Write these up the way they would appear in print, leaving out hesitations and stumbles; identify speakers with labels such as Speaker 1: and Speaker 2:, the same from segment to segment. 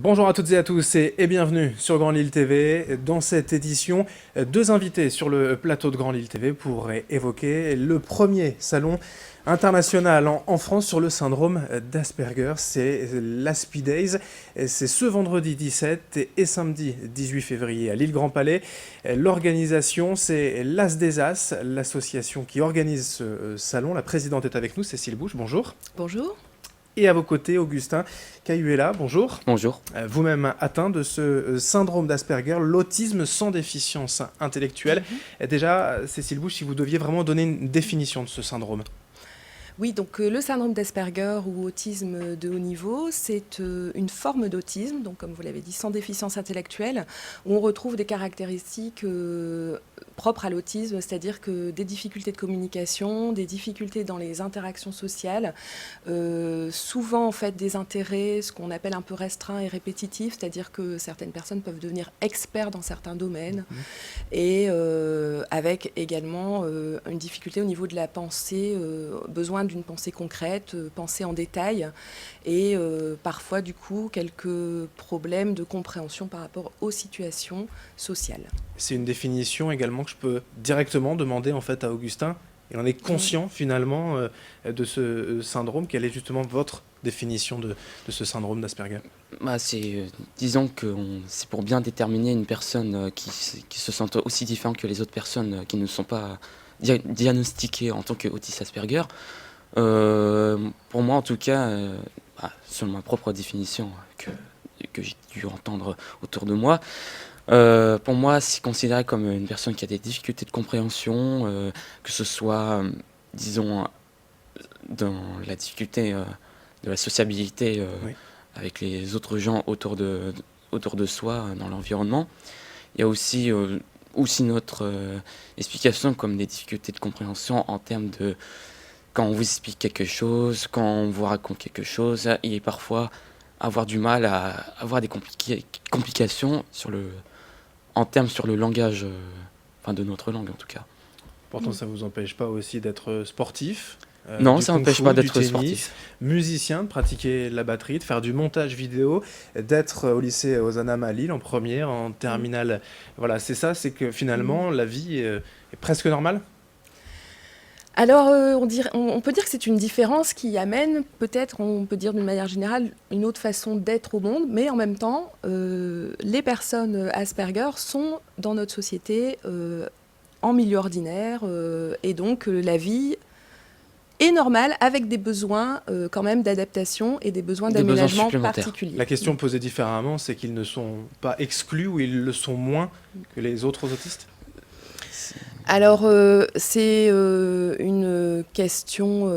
Speaker 1: Bonjour à toutes et à tous et bienvenue sur Grand Lille TV. Dans cette édition, deux invités sur le plateau de Grand Lille TV pour évoquer le premier salon international en France sur le syndrome d'Asperger. C'est l'Aspi Days. C'est ce vendredi 17 et samedi 18 février à Lille Grand Palais. L'organisation, c'est l'As des As, l'association qui organise ce salon. La présidente est avec nous, Cécile Bouche. Bonjour.
Speaker 2: Bonjour.
Speaker 1: Et à vos côtés, Augustin Cayuela, bonjour.
Speaker 3: Bonjour.
Speaker 1: Vous-même atteint de ce syndrome d'Asperger, l'autisme sans déficience intellectuelle. Et déjà, Cécile Bouche, si vous deviez vraiment donner une définition de ce syndrome.
Speaker 2: Oui, donc le syndrome d'Asperger ou autisme de haut niveau, c'est une forme d'autisme, donc comme vous l'avez dit, sans déficience intellectuelle, où on retrouve des caractéristiques propres à l'autisme, c'est-à-dire que des difficultés de communication, des difficultés dans les interactions sociales, souvent en fait des intérêts, ce qu'on appelle un peu restreints et répétitifs, c'est-à-dire que certaines personnes peuvent devenir experts dans certains domaines, et avec également une difficulté au niveau de la pensée, besoin d'une pensée concrète, pensée en détail, et parfois du coup quelques problèmes de compréhension par rapport aux situations sociales.
Speaker 1: C'est une définition également que je peux directement demander en fait à Augustin. Et on est conscient finalement de ce syndrome. Quelle est justement votre définition de ce syndrome d'Asperger ?
Speaker 3: Disons que c'est pour bien déterminer une personne qui se sent aussi différente que les autres personnes qui ne sont pas diagnostiquées en tant qu'autiste Asperger. Pour moi en tout cas, selon ma propre définition que j'ai dû entendre autour de moi, pour moi c'est considéré comme une personne qui a des difficultés de compréhension, que ce soit, disons, dans la difficulté de la sociabilité avec les autres gens autour de soi dans l'environnement. Il y a aussi notre explication comme des difficultés de compréhension en termes de quand on vous explique quelque chose, quand on vous raconte quelque chose, et parfois avoir du mal à avoir des complications sur le langage, de notre langue en tout cas.
Speaker 1: Pourtant, ça ne vous empêche pas aussi d'être sportif.
Speaker 3: Non, ça n'empêche pas d'être
Speaker 1: tennis,
Speaker 3: sportif.
Speaker 1: Musicien, de pratiquer la batterie, de faire du montage vidéo, d'être au lycée Ozanam à Lille en première, en terminale. Voilà, c'est ça, c'est que finalement, la vie est presque normale.
Speaker 2: Alors, on peut dire que c'est une différence qui amène, peut-être, on peut dire d'une manière générale, une autre façon d'être au monde, mais en même temps, les personnes Asperger sont dans notre société en milieu ordinaire, et donc la vie est normale avec des besoins quand même d'adaptation et des besoins d'aménagement particuliers.
Speaker 1: La question posée différemment, c'est qu'ils ne sont pas exclus ou ils le sont moins que les autres autistes ?
Speaker 2: Alors, c'est une question...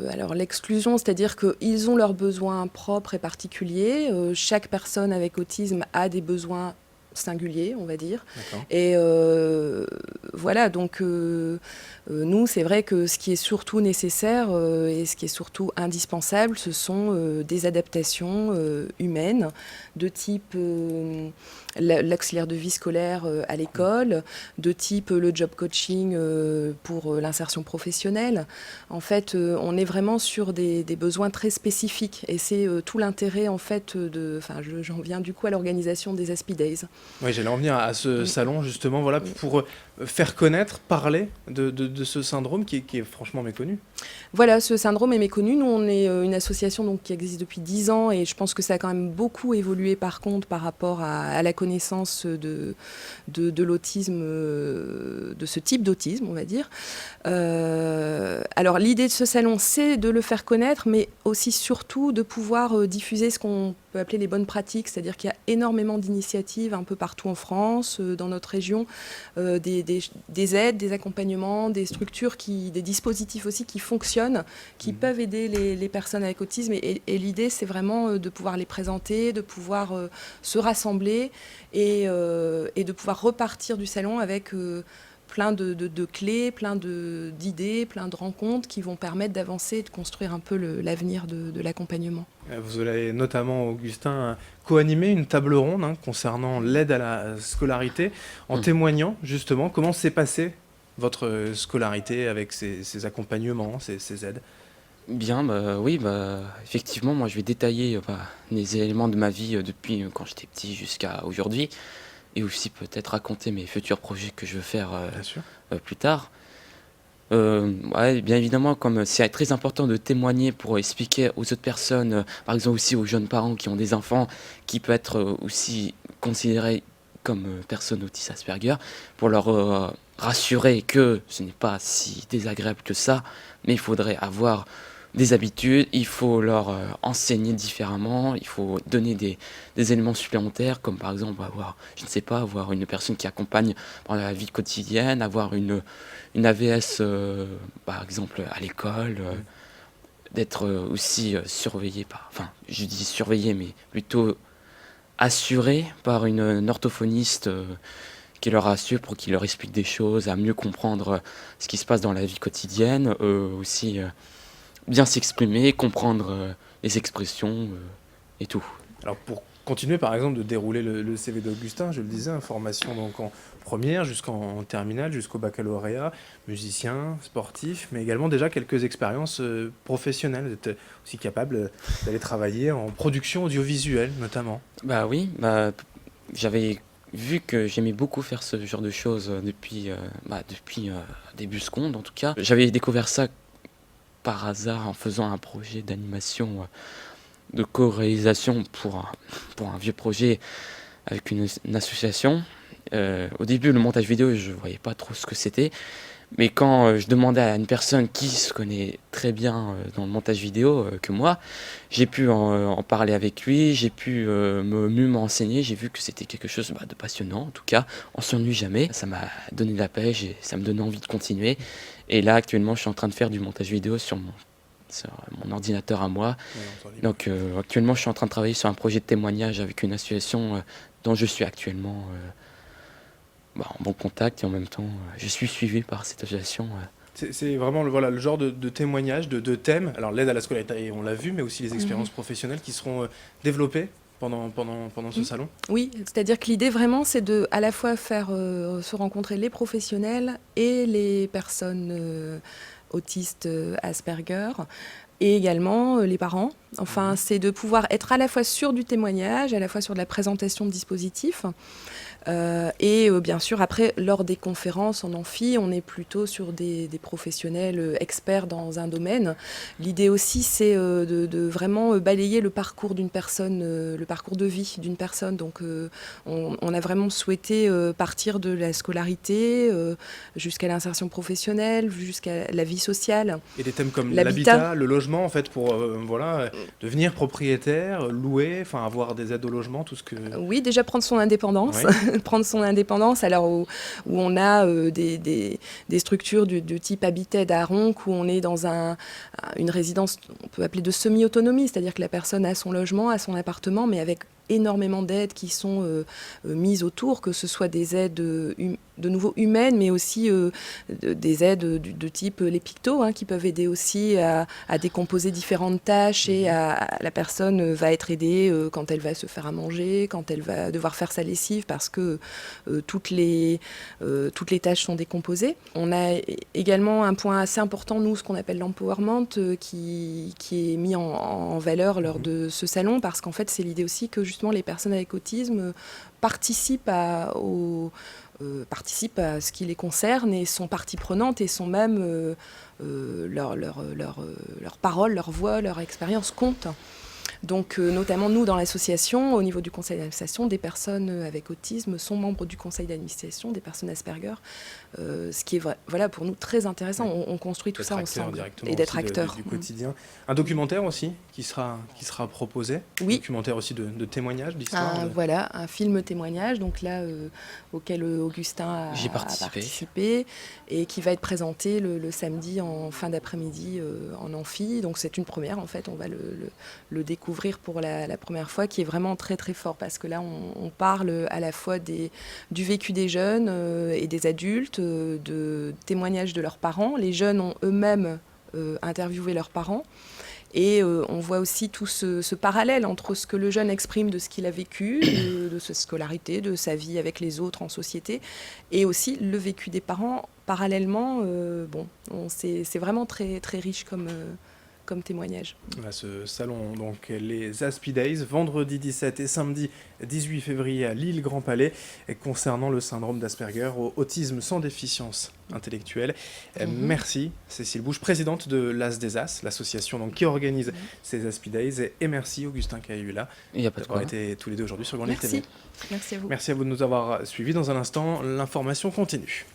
Speaker 2: alors, l'exclusion, c'est-à-dire qu'ils ont leurs besoins propres et particuliers. Chaque personne avec autisme a des besoins singuliers, on va dire.
Speaker 1: D'accord.
Speaker 2: Et voilà, donc nous, c'est vrai que ce qui est surtout nécessaire et ce qui est surtout indispensable, ce sont des adaptations humaines de type l'auxiliaire de vie scolaire à l'école, de type le job coaching pour l'insertion professionnelle. En fait, on est vraiment sur des besoins très spécifiques et c'est tout l'intérêt en fait j'en viens du coup à l'organisation des Aspi Days.
Speaker 1: Oui, j'allais en venir à ce salon justement, voilà, pour faire connaître, parler de ce syndrome qui est franchement méconnu.
Speaker 2: Voilà, ce syndrome est méconnu. Nous, on est une association donc, qui existe depuis 10 ans et je pense que ça a quand même beaucoup évolué par contre par rapport à la connaissance de l'autisme, de ce type d'autisme, on va dire. Alors l'idée de ce salon, c'est de le faire connaître, mais aussi surtout de pouvoir diffuser ce qu'on peut appeler les bonnes pratiques, c'est-à-dire qu'il y a énormément d'initiatives un peu partout en France, dans notre région, des aides, des accompagnements, des structures, des dispositifs aussi qui fonctionnent, qui peuvent aider les personnes avec autisme. Et l'idée, c'est vraiment de pouvoir les présenter, de pouvoir se rassembler et de pouvoir repartir du salon avec plein de clés, plein d'idées, plein de rencontres qui vont permettre d'avancer et de construire un peu l'avenir de l'accompagnement.
Speaker 1: Vous avez notamment, Augustin, co-animé une table ronde concernant l'aide à la scolarité, en témoignant justement comment s'est passée votre scolarité avec ces accompagnements, ces aides.
Speaker 3: Bien, bah, oui, bah, effectivement, moi je vais détailler les éléments de ma vie depuis quand j'étais petit jusqu'à aujourd'hui, et aussi peut-être raconter mes futurs projets que je veux faire
Speaker 1: Bien sûr.
Speaker 3: plus tard. Ouais, bien évidemment, comme c'est très important de témoigner pour expliquer aux autres personnes, par exemple aussi aux jeunes parents qui ont des enfants, qui peuvent être aussi considérés comme personnes autistes Asperger, pour leur rassurer que ce n'est pas si désagréable que ça, mais il faudrait avoir des habitudes, il faut leur enseigner différemment, il faut donner des éléments supplémentaires, comme par exemple avoir, je ne sais pas, avoir une personne qui accompagne dans la vie quotidienne, avoir une AVS, par exemple, à l'école, d'être aussi surveillé par, enfin, je dis surveillé, mais plutôt assuré par une orthophoniste qui leur assure pour qu'il leur explique des choses, à mieux comprendre ce qui se passe dans la vie quotidienne, aussi bien s'exprimer, comprendre les expressions et tout.
Speaker 1: Alors pour continuer par exemple de dérouler le CV d'Augustin, je le disais, hein, formation donc en première jusqu'en terminale, jusqu'au baccalauréat, musicien, sportif, mais également déjà quelques expériences professionnelles. Vous êtes aussi capable d'aller travailler en production audiovisuelle notamment.
Speaker 3: Bah oui, j'avais vu que j'aimais beaucoup faire ce genre de choses depuis début seconde en tout cas. J'avais découvert ça par hasard en faisant un projet d'animation de co-réalisation pour un vieux projet avec une association. Au début, le montage vidéo, je ne voyais pas trop ce que c'était. Mais quand je demandais à une personne qui se connaît très bien dans le montage vidéo que moi, j'ai pu en parler avec lui, j'ai pu mieux m'enseigner, j'ai vu que c'était quelque chose de passionnant. En tout cas, on s'ennuie jamais. Ça m'a donné de la pêche et ça me donnait envie de continuer. Et là, actuellement, je suis en train de faire du montage vidéo sur mon ordinateur à moi. Donc actuellement, je suis en train de travailler sur un projet de témoignage avec une association dont je suis actuellement en bon contact, et en même temps, je suis suivi par cette association.
Speaker 1: C'est vraiment voilà, le genre de témoignage, de thème. Alors l'aide à la scolarité, on l'a vu, mais aussi les expériences professionnelles qui seront développées pendant ce salon.
Speaker 2: Oui, c'est-à-dire que l'idée vraiment, c'est de à la fois faire se rencontrer les professionnels et les personnes autistes Asperger, et également les parents. Enfin, c'est de pouvoir être à la fois sur du témoignage, à la fois sur de la présentation de dispositifs. Et bien sûr, après, lors des conférences en amphi, on est plutôt sur des professionnels experts dans un domaine. L'idée aussi, c'est de vraiment balayer le parcours d'une personne, le parcours de vie d'une personne. Donc, on a vraiment souhaité partir de la scolarité jusqu'à l'insertion professionnelle, jusqu'à la vie sociale.
Speaker 1: Et des thèmes comme l'habitat, le logement, en fait, pour devenir propriétaire, louer, enfin avoir des aides au logement, tout ce que...
Speaker 2: Oui, déjà prendre son indépendance.
Speaker 1: Oui.
Speaker 2: Prendre son indépendance, alors où on a des structures de type Habited à Ronc, où on est dans une résidence, on peut appeler de semi-autonomie, c'est-à-dire que la personne a son logement, a son appartement, mais avec énormément d'aides qui sont mises autour, que ce soit des aides de nouveau humaines, mais aussi des aides de type les pictos, qui peuvent aider aussi à décomposer différentes tâches, et la personne va être aidée quand elle va se faire à manger, quand elle va devoir faire sa lessive, parce que toutes les tâches sont décomposées. On a également un point assez important, nous, ce qu'on appelle l'empowerment, qui est mis en valeur lors de ce salon, parce qu'en fait, c'est l'idée aussi que justement les personnes avec autisme participent à ce qui les concerne et sont partie prenante, et sont même leur parole, leur voix, leur expérience comptent. Donc, notamment nous, dans l'association, au niveau du conseil d'administration, des personnes avec autisme sont membres du conseil d'administration, des personnes Asperger, ce qui est voilà, pour nous très intéressant. On construit tout ça ensemble et d'être acteur
Speaker 1: du quotidien. Un documentaire aussi qui sera proposé.
Speaker 2: Oui.
Speaker 1: Un documentaire aussi de témoignages, d'histoire.
Speaker 2: Voilà, un film témoignage, donc là, auquel Augustin a participé, et qui va être présenté le samedi en fin d'après-midi en amphi. Donc c'est une première, en fait, on va le découvrir pour la première fois, qui est vraiment très très fort, parce que là on parle à la fois du vécu des jeunes et des adultes, de témoignages de leurs parents. Les jeunes ont eux-mêmes interviewé leurs parents, et on voit aussi tout ce parallèle entre ce que le jeune exprime de ce qu'il a vécu, de sa scolarité, de sa vie avec les autres en société, et aussi le vécu des parents parallèlement. C'est vraiment très, très riche comme témoignage.
Speaker 1: À ce salon, donc les Aspi Days, vendredi 17 et samedi 18 février à Lille Grand Palais, concernant le syndrome d'Asperger, autisme sans déficience intellectuelle. Merci Cécile Bouche, présidente de l'As des As, l'association donc, qui organise ces Aspi Days, et merci Augustin Cahula d'avoir été tous les deux aujourd'hui sur Grand Lille TV.
Speaker 2: Merci à vous.
Speaker 1: Merci à vous de nous avoir suivis. Dans un instant, l'information continue.